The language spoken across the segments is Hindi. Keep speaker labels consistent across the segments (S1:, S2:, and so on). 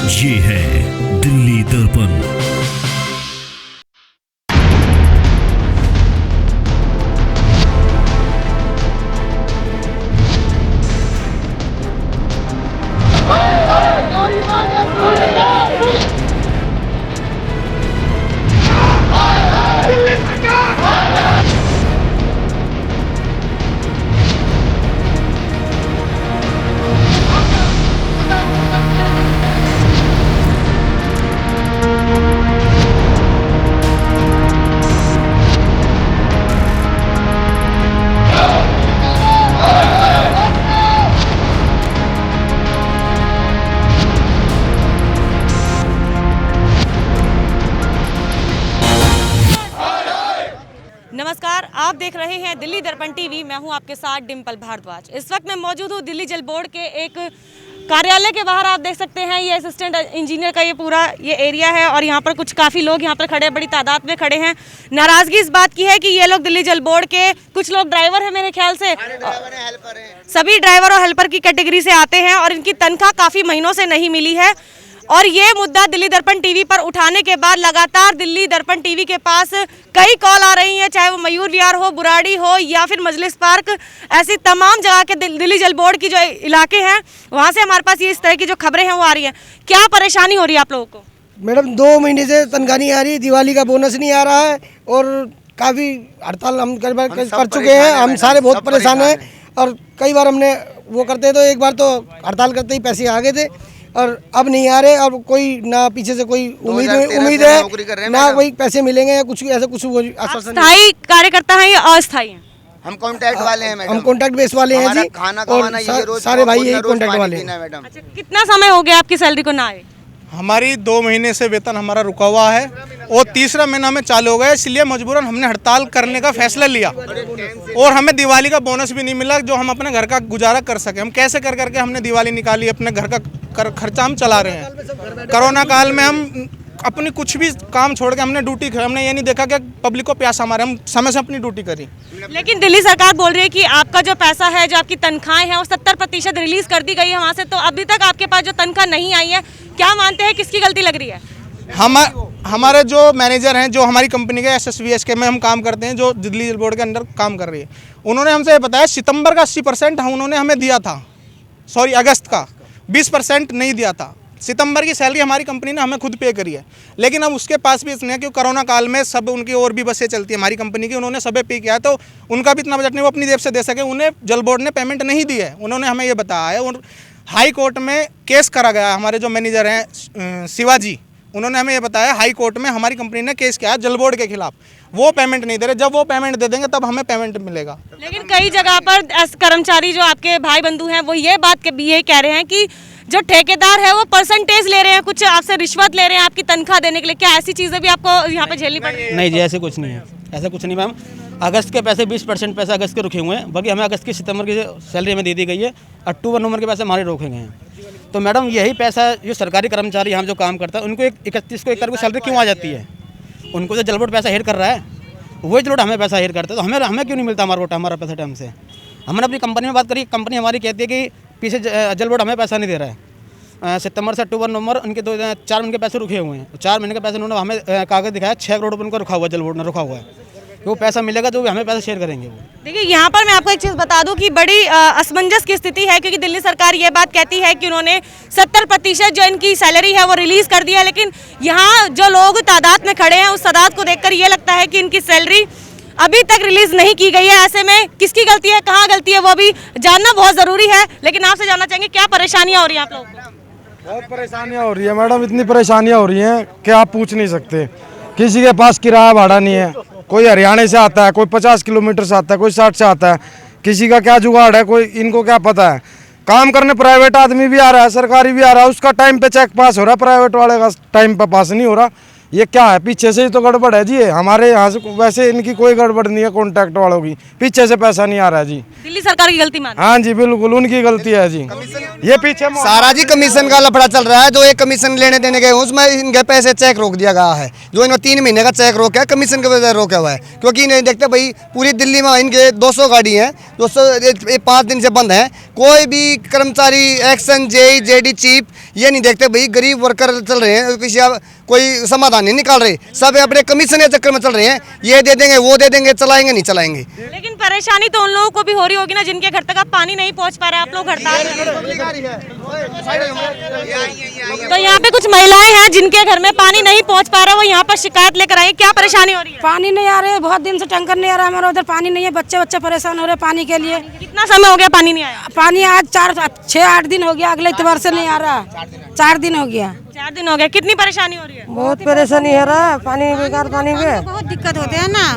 S1: ये है दिल्ली दर्पण।
S2: नमस्कार, आप देख रहे हैं दिल्ली दर्पण टीवी। मैं हूं आपके साथ डिम्पल भारद्वाज। इस वक्त मैं मौजूद हूं दिल्ली जल बोर्ड के एक कार्यालय के बाहर। आप देख सकते हैं ये असिस्टेंट इंजीनियर का ये पूरा ये एरिया है और यहाँ पर कुछ काफ़ी लोग यहाँ पर खड़े हैं, बड़ी तादाद में खड़े हैं। नाराज़गी इस बात की है कि ये लोग दिल्ली जल बोर्ड के कुछ लोग ड्राइवर हैं मेरे ख्याल से, सभी ड्राइवर और हेल्पर की कैटेगरी से आते हैं और इनकी तनख्वाह काफ़ी महीनों से नहीं मिली है। और ये मुद्दा दिल्ली दर्पण टीवी पर उठाने के बाद लगातार दिल्ली दर्पण टीवी के पास कई कॉल आ रही हैं, चाहे वो मयूर विहार हो, बुराड़ी हो या फिर मजलिस पार्क, ऐसी तमाम जगह के दिल्ली जल बोर्ड की जो इलाके हैं वहाँ से हमारे पास ये इस तरह की जो खबरें हैं वो आ रही हैं। क्या परेशानी हो रही है आप लोगों को?
S3: मैडम 2 महीने से तनख्वाह नहीं आ रही, दिवाली का बोनस नहीं आ रहा है और काफ़ी हड़ताल हम कर चुके हैं। हम सारे बहुत परेशान हैं और कई बार हमने वो करते तो एक बार तो हड़ताल करते ही पैसे आ गए थे और अब नहीं आ रहे। और कोई ना पीछे से कोई उम्मीद है ना कोई पैसे मिलेंगे या कुछ ऐसा कुछ
S2: स्थायी कार्यकर्ता है या अस्थायी है?
S4: हम कॉन्ट्रैक्ट वाले हैं मैडम।
S3: हम कॉन्ट्रैक्ट बेस वाले हैं जी।
S4: खाना
S3: और
S4: कमाना ये रोज
S3: सारे भाई यही कॉन्ट्रैक्ट वाले हैं
S4: मैडम।
S2: अच्छा, कितना समय हो गया आपकी सैलरी को ना आए?
S5: हमारी 2 महीने से वेतन हमारा रुका हुआ है और तीसरा महीना में चालू हो गया, इसलिए मजबूरन हमने हड़ताल करने का फैसला लिया और हमें दिवाली का बोनस भी नहीं मिला जो हम अपने घर का गुजारा कर सके। हम कैसे कर करके हमने दिवाली निकाली, अपने घर का खर्चा हम चला रहे हैं। कोरोना काल में हम अपनी कुछ भी काम छोड़ के हमने ड्यूटी, हमने ये नहीं देखा कि पब्लिक को प्यासा मारे, हम समय से अपनी ड्यूटी करी।
S2: लेकिन दिल्ली सरकार बोल रही है कि आपका जो पैसा है, जो आपकी तनख्वाहें हैं वो 70% रिलीज कर दी गई है वहाँ से, तो अभी तक आपके पास जो तनख्वाह नहीं आई है, क्या मानते हैं किसकी गलती लग रही है?
S5: हमारे जो मैनेजर हैं, जो हमारी कंपनी के SSVS के में हम काम करते हैं, जो दिल्ली जल बोर्ड के अंदर काम कर रही है, उन्होंने हमसे ये बताया सितंबर का 80% उन्होंने हमें दिया था, सॉरी अगस्त का 20% नहीं दिया था। सितंबर की सैलरी हमारी कंपनी ने हमें खुद पे करी है, लेकिन अब उसके पास भी इसने क्योंकि कोरोना काल में सब उनकी और भी बसें चलती है हमारी कंपनी की, उन्होंने सबे पे किया तो उनका भी इतना बजट नहीं वो अपनी जेब से दे सके, उन्हें जल बोर्ड ने पेमेंट नहीं दी है। उन्होंने हमें ये बताया है और हाई कोर्ट में केस करा गया। हमारे जो मैनेजर हैं शिवाजी, उन्होंने हमें ये बताया हाई कोर्ट में हमारी कंपनी ने केस किया है जल बोर्ड के खिलाफ, वो पेमेंट नहीं दे रहे। जब वो पेमेंट दे देंगे तब हमें पेमेंट मिलेगा।
S2: लेकिन कई जगह पर कर्मचारी जो आपके भाई बंधु हैं वो ये बात भी ये कह रहे हैं कि जो ठेकेदार है वो परसेंटेज ले रहे हैं, कुछ आपसे रिश्वत ले रहे हैं आपकी तनख्वाह देने के लिए। क्या ऐसी चीज़ें भी आपको यहाँ पे झेलनी पड़ रही है?
S6: नहीं जी, ऐसे कुछ नहीं है, ऐसा कुछ नहीं मैम। अगस्त के पैसे 20% पैसे अगस्त के रुके हुए हैं, बाकी हमें अगस्त की सितंबर की सैलरी हमें दे दी गई है। अक्टूबर नवंबर के पैसे हमारे रोके गए हैं। तो मैडम यही पैसा जो सरकारी कर्मचारी यहाँ जो काम करता है उनको 31 को 1 तारीख को सैलरी क्यों आ जाती है? उनको तो जल बोर्ड पैसा हेड कर रहा है, वही जल बोर्ड हमें पैसा हेड करता है, तो हमें क्यों नहीं मिलता हमारा पैसा टाइम से? हमने अपनी कंपनी में बात करी, कंपनी हमारी कहती है कि पीछे जल बोर्ड हमें पैसा नहीं दे रहा है। सितंबर से अक्टूबर नवंबर उनके 4 महीने के पैसे रुके हुए हैं। 4 महीने के पैसे उन्होंने हमें कागज दिखाया, 6 करोड़ रुपये उनको रुका हुआ, जल बोर्ड ने रुका हुआ है। वो पैसा मिलेगा तो हमें पैसा शेयर करेंगे वो।
S2: देखिए यहाँ पर मैं आपको एक चीज़ बता दूं कि बड़ी असमंजस की स्थिति है, क्योंकि दिल्ली सरकार ये बात कहती है कि उन्होंने 70% जो इनकी सैलरी है वो रिलीज़ कर दी है, लेकिन यहाँ जो लोग तादाद में खड़े हैं उस तादाद को देखकर ये लगता है कि इनकी सैलरी अभी तक रिलीज़ नहीं की गई है। ऐसे में किसकी गलती है, कहाँ गलती है, वो भी जानना बहुत ज़रूरी है। लेकिन आपसे जानना चाहेंगे क्या परेशानियाँ हो रही हैं आप लोगों को?
S7: बहुत परेशानियाँ हो रही है मैडम, इतनी परेशानियाँ हो रही हैं कि आप पूछ नहीं सकते। किसी के पास किराया भाड़ा नहीं है, कोई हरियाणा से आता है, कोई 50 किलोमीटर से आता है, कोई 60 से आता है, किसी का क्या जुगाड़ है, कोई इनको क्या पता है। काम करने प्राइवेट आदमी भी आ रहा है, सरकारी भी आ रहा है, उसका टाइम पे चेक पास हो रहा है, प्राइवेट वाले का टाइम पे पास नहीं हो रहा। ये क्या है? पीछे से ही तो गड़बड़ है जी। हमारे यहाँ से वैसे इनकी कोई गड़बड़ नहीं है, कॉन्ट्रैक्ट वालों की पीछे से पैसा नहीं आ रहा है जी।
S2: दिल्ली सरकार की गलती मान?
S7: हाँ जी बिल्कुल उनकी गलती है जी। ये पीछे
S4: सारा जी कमीशन का लफड़ा चल रहा है। जो एक कमीशन लेने देने गए उसमें इनके पैसे चेक रोक दिया गया है। जो इन्होंने 3 महीने का चेक रोका है, कमीशन की वजह से रोका हुआ है, क्योंकि इन्हें देखते भाई पूरी दिल्ली में इनके 200 गाड़ी हैं, 200 5 दिन से बंद हैं। कोई भी कर्मचारी, एक्शन, जेई, जेडी चीफ ये नहीं देखते भाई गरीब वर्कर चल रहे हैं, किसी कोई समाधान नहीं निकाल रहे, सब अपने कमीशन के चक्कर में चल रहे हैं, ये दे देंगे वो दे देंगे, चलाएंगे नहीं चलाएंगे।
S2: लेकिन परेशानी तो उन लोगों को भी हो रही होगी ना जिनके घर तक अब पानी नहीं पहुंच पा रहा है। आप लोग हड़ताल कर रहे हैं। तो यहाँ पे कुछ महिलाएं हैं जिनके घर में पानी नहीं पहुंच पा रहा, वो यहाँ पर शिकायत लेकर आई। क्या परेशानी हो रही है?
S8: पानी नहीं आ रहा है, बहुत दिन से टैंकर नहीं आ रहा है, हमारे उधर पानी नहीं है, बच्चे परेशान हो रहे हैं पानी के लिए।
S2: कितना समय हो गया पानी नहीं आया?
S8: पानी आज 6-8 दिन हो गया, अगले इतवार से नहीं आ रहा, 4 दिन हो गया।
S2: 4 दिन हो गए। कितनी परेशानी हो रही है?
S3: बहुत परेशानी हो रहा है, पानी बेकार पानी में
S9: बहुत दिक्कत होते हैं ना,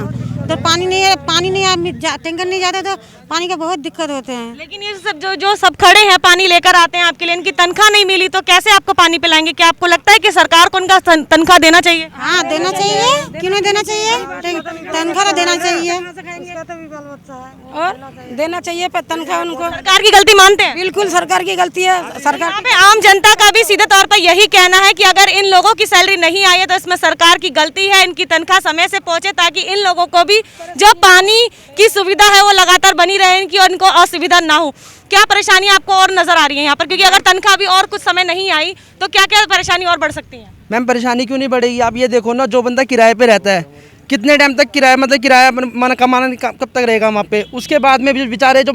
S9: तो पानी नहीं टैंकर नहीं जाता तो पानी का बहुत दिक्कत होते हैं।
S2: लेकिन ये सब जो सब खड़े हैं पानी लेकर आते हैं आपके लिए, इनकी तनख्वाह नहीं मिली तो कैसे आपको पानी पिलाएंगे? क्या आपको लगता है कि सरकार को उनका तनख्वाह देना चाहिए?
S9: हाँ देना चाहिए, क्यों नहीं देना चाहिए, तनख्वाह तो देना चाहिए
S8: और देना चाहिए पर तनख्वाह उनको।
S2: सरकार की गलती मानते हैं?
S8: बिल्कुल सरकार की गलती है। सरकार
S2: यहाँ पे आम जनता का भी सीधे तौर पर यही कहना है कि अगर इन लोगों की सैलरी नहीं आई है तो इसमें सरकार की गलती है, इनकी तनख्वाह समय से पहुंचे ताकि इन लोगों को भी जो पानी की सुविधा है वो लगातार बनी रहे, इनकी और इनको असुविधा ना हो। क्या परेशानी आपको और नजर आ रही है यहाँ पर? क्योंकि अगर तनख्वाह भी और कुछ समय नहीं आई तो क्या क्या परेशानी और बढ़ सकती है?
S10: मैम परेशानी क्यों नहीं बढ़ेगी? आप ये देखो ना, जो बंदा किराए पे रहता है कितने टाइम तक किराया मन कमाना कब तक रहेगा वहाँ पे? उसके बाद में भी बेचारे जो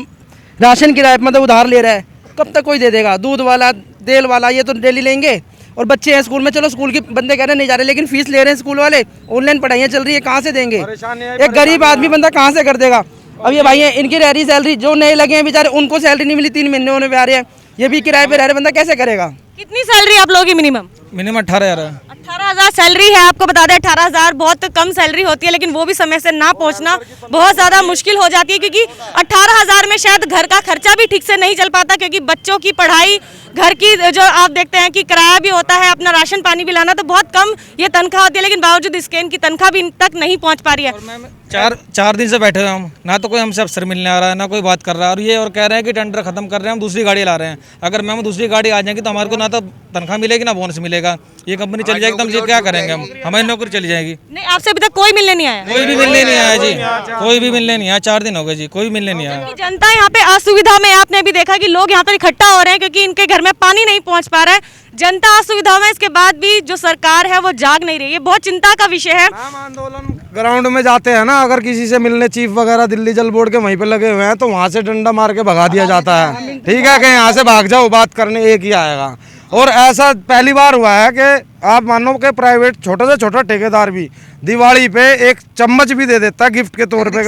S10: राशन किराए मतलब उधार ले रहा है कब तक कोई दे देगा? दूध वाला, तेल वाला ये तो डेली लेंगे, और बच्चे हैं स्कूल में, चलो स्कूल के बंदे कह रहे हैं नहीं जा रहे, लेकिन फीस ले रहे हैं स्कूल वाले, ऑनलाइन पढ़ाइयाँ चल रही है, कहाँ से देंगे? एक गरीब आदमी बंदा कहाँ से कर देगा? अब ये भाई है, इनकी रह रही सैलरी, जो नए लगे हैं बेचारे उनको सैलरी नहीं मिली, 3 महीने होने पे आ रहे हैं, ये भी किराए पे रह रहे, बंदा कैसे करेगा?
S2: कितनी सैलरी आप लोगों की मिनिमम?
S10: 18,000 है।
S2: 18,000 सैलरी है। आपको बता दें 18,000 बहुत कम सैलरी होती है, लेकिन वो भी समय से ना पहुंचना बहुत ज़्यादा मुश्किल हो जाती है, क्योंकि 18,000 में शायद घर का खर्चा भी ठीक से नहीं चल पाता, क्योंकि बच्चों की पढ़ाई, घर की जो आप देखते हैं कि किराया भी होता है, अपना राशन पानी भी लाना, तो बहुत कम ये तनख्वाह होती है, लेकिन बावजूद इसके इनकी तनख्वाह भी इन तक नहीं पहुँच पा रही है।
S10: 4 दिन से बैठे हुए हम, ना तो कोई हमसे अफसर मिलने आ रहा है, ना कोई बात कर रहा है, और ये और कह रहे हैं कि टेंडर खत्म कर रहे हैं, हम दूसरी गाड़ी ला रहे हैं। अगर मैम दूसरी गाड़ी आ जाएगी तो हमारे को ना तो तनख्वाह मिलेगी ना बोनस मिलेगा, ये कंपनी चली जाएगी तो हम क्या करेंगे? हम हमारी नौकरी चली जाएगी।
S2: नहीं, आपसे अभी तक कोई मिलने नहीं आया?
S10: कोई भी मिलने नहीं आया जी, कोई भी मिलने नहीं आया, 4 दिन हो गए जी, कोई मिलने नहीं आया।
S2: जनता यहाँ पे असुविधा में, आपने भी देखा कि लोग यहाँ पर इकट्ठा हो रहे हैं क्योंकि इनके घर में पानी नहीं पहुँच पा रहा है। जनता असुविधा में, इसके बाद भी जो सरकार है वो जाग नहीं रही है, बहुत चिंता का विषय है।
S7: आंदोलन ग्राउंड में जाते हैं ना, अगर किसी से मिलने चीफ वगैरह दिल्ली जल बोर्ड के वहीं पे लगे हुए हैं तो वहाँ से डंडा मार के भगा दिया जाता है। ठीक है कि यहाँ से भाग जाओ, बात करने एक ही आएगा। और ऐसा पहली बार हुआ है कि आप मानो कि प्राइवेट छोटा से छोटा ठेकेदार भी दिवाली पे एक चम्मच भी दे देता है गिफ्ट के तौर पे।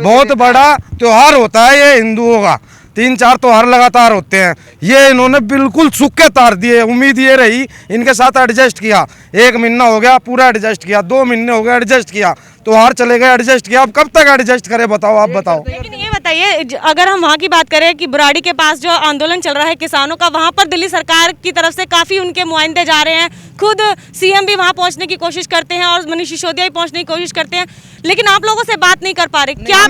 S7: बहुत बड़ा त्योहार होता है ये हिंदुओं का, 3-4 त्योहार लगातार होते हैं, ये इन्होंने बिल्कुल सूखे तार दिए। उम्मीद ये रही इनके साथ एडजस्ट किया, 1 महीना हो गया पूरा एडजस्ट किया, 2 महीने हो गए एडजस्ट किया, त्योहार चले गए एडजस्ट किया, अब कब तक एडजस्ट करे बताओ? आप बताओ।
S2: लेकिन ये बताइए, अगर हम वहाँ की बात करें कि बुराड़ी के पास जो आंदोलन चल रहा है किसानों का, वहाँ पर दिल्ली सरकार की तरफ से काफ़ी उनके नुमाइंदे जा रहे हैं, खुद सीएम भी वहाँ पहुँचने की कोशिश करते हैं और मनीष सिसोदिया भी पहुँचने की कोशिश करते हैं, लेकिन आप लोगों से बात नहीं कर पा रहे। क्या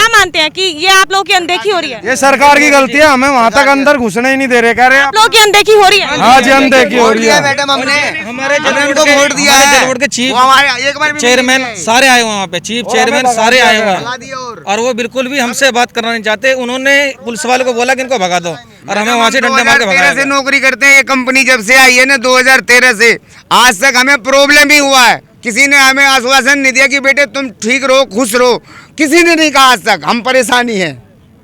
S2: मानते हैं कि ये आप लोगों की अनदेखी हो रही है?
S7: ये सरकार की गलती है, हमें वहाँ तक अंदर घुसने ही नहीं दे रहे। कह रहे हैं
S2: आप लोगों की अनदेखी हो रही है।
S7: हाँ जी, अनदेखी हो रही है।
S4: मैडम हमने
S10: हमारे
S4: वोट दिया है,
S10: बोर्ड के चीफ चेयरमैन सारे आए हुए वहाँ पे, चीफ चेयरमैन सारे आए हुए हैं, और वो बिल्कुल भी हमसे बात करना नहीं चाहते। उन्होंने पुलिस वालों को बोला कि इनको भगा दो, और हमें वहाँ से डंडे मार के भगाया।
S11: से नौकरी करते हैं, ये कंपनी जब से आई है ना 2013 से आज तक हमें प्रॉब्लम ही हुआ है। किसी ने हमें आश्वासन नहीं दिया कि बेटे तुम ठीक रहो, खुश रहो, किसी ने नहीं कहा आज तक। हम परेशानी है।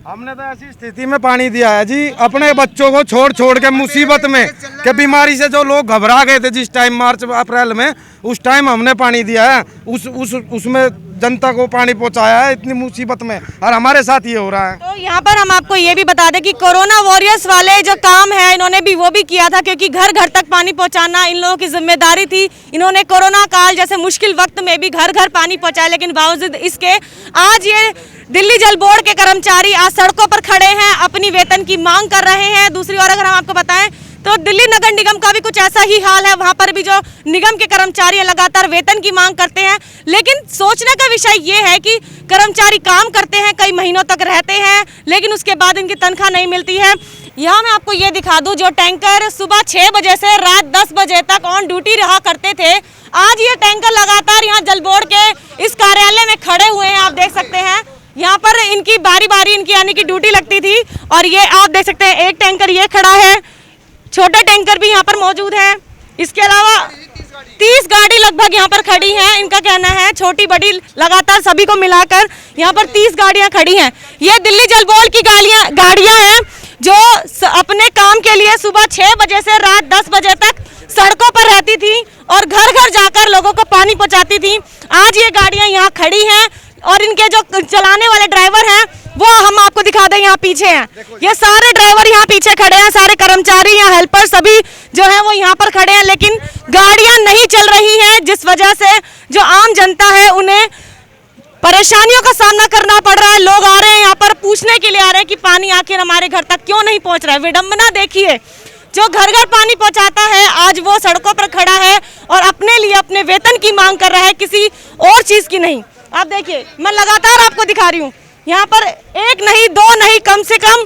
S7: हमने तो ऐसी स्थिति में पानी दिया है जी, अपने बच्चों को छोड़ के मुसीबत में, कि बीमारी से जो लोग घबरा गए थे जिस टाइम मार्च अप्रैल में, उस टाइम हमने पानी दिया है, उसमें जनता को पानी पहुंचाया है इतनी मुसीबत में, और हमारे साथ ये हो रहा है।
S2: तो यहाँ पर हम आपको ये भी बता दें कि कोरोना वॉरियर्स वाले जो काम है इन्होंने भी वो भी किया था, क्योंकि घर घर तक पानी पहुँचाना इन लोगों की जिम्मेदारी थी। इन्होंने कोरोना काल जैसे मुश्किल वक्त में भी घर घर पानी पहुँचाया, लेकिन बावजूद इसके आज ये दिल्ली जल बोर्ड के कर्मचारी आज सड़कों पर खड़े हैं, अपनी वेतन की मांग कर रहे हैं। दूसरी ओर अगर हम आपको बताएं तो दिल्ली नगर निगम का भी कुछ ऐसा ही हाल है, वहां पर भी जो निगम के कर्मचारी लगातार वेतन की मांग करते हैं। लेकिन सोचने का विषय ये है कि कर्मचारी काम करते हैं, कई महीनों तक रहते हैं, लेकिन उसके बाद इनकी तनख्वाह नहीं मिलती है। यहाँ मैं आपको ये दिखा दूं, जो टैंकर सुबह 6 बजे से रात 10 बजे तक ऑन ड्यूटी रहा करते थे, आज ये टैंकर लगातार यहाँ जल बोर्ड के इस कार्यालय में खड़े हुए हैं। आप देख सकते हैं यहाँ पर इनकी बारी बारी इनकी यानी कि ड्यूटी लगती थी, और ये आप देख सकते हैं एक टैंकर ये खड़ा है, छोटे टैंकर भी यहाँ पर मौजूद हैं। इसके अलावा 30 गाड़ी लगभग यहाँ पर खड़ी हैं। इनका कहना है छोटी बड़ी लगातार सभी को मिलाकर यहाँ पर 30 गाड़ियाँ खड़ी हैं। ये दिल्ली जल बोर्ड की गाड़ियाँ हैं जो अपने काम के लिए सुबह 6 बजे से रात 10 बजे तक सड़कों पर रहती थी और घर घर जाकर लोगों को पानी पहुँचाती थी। आज ये गाड़ियाँ यहाँ खड़ी हैं और इनके जो चलाने वाले ड्राइवर हैं वो हम आपको दिखा दें, यहाँ पीछे हैं। ये सारे ड्राइवर यहाँ पीछे खड़े हैं, सारे कर्मचारी यहाँ हेल्पर सभी जो हैं वो यहाँ पर खड़े हैं, लेकिन गाड़ियाँ नहीं चल रही हैं, जिस वजह से जो आम जनता है उन्हें परेशानियों का सामना करना पड़ रहा है। लोग आ रहे हैं यहाँ पर पूछने के लिए आ रहे हैं कि पानी आखिर हमारे घर तक क्यों नहीं पहुँच रहा है। विडम्बना देखिए, जो घर घर पानी पहुँचाता है आज वो सड़कों पर खड़ा है और अपने लिए अपने वेतन की मांग कर रहा है, किसी और चीज़ की नहीं। आप देखिए, मैं लगातार आपको दिखा रही हूँ, यहाँ पर एक नहीं दो नहीं कम से कम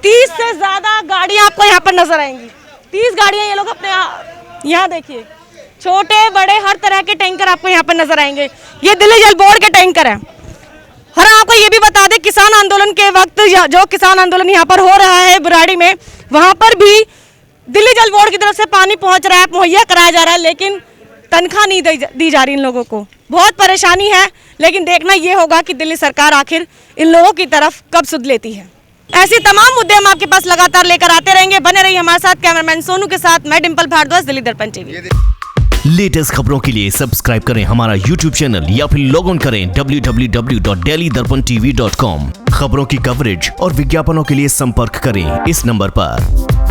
S2: 30 से ज़्यादा गाड़ियाँ आपको यहाँ पर नजर आएंगी। 30 गाड़ियाँ ये लोग अपने यहाँ देखिए, छोटे बड़े हर तरह के टैंकर आपको यहाँ पर नजर आएंगे। ये दिल्ली जल बोर्ड के टैंकर हैं। और आपको ये भी बता दें, किसान आंदोलन के वक्त जो किसान आंदोलन यहाँ पर हो रहा है बुराड़ी में, वहाँ पर भी दिल्ली जल बोर्ड की तरफ से पानी पहुँच रहा है, मुहैया कराया जा रहा है, लेकिन तनख्वाह नहीं दी जा रही इन लोगों को। बहुत परेशानी है, लेकिन देखना ये होगा कि दिल्ली सरकार आखिर इन लोगों की तरफ कब सुध लेती है। ऐसे तमाम मुद्दे हम आपके पास लगातार लेकर आते रहेंगे। बने रहिए हमारे साथ। कैमरामैन सोनू के साथ मैं डिम्पल भारद्वाज, दिल्ली दर्पण टीवी।
S1: लेटेस्ट खबरों के लिए सब्सक्राइब करें हमारा YouTube चैनल या फिर लॉग ऑन करें www.delhidarpantv.com। खबरों की कवरेज और विज्ञापनों के लिए संपर्क करें इस नंबर पर।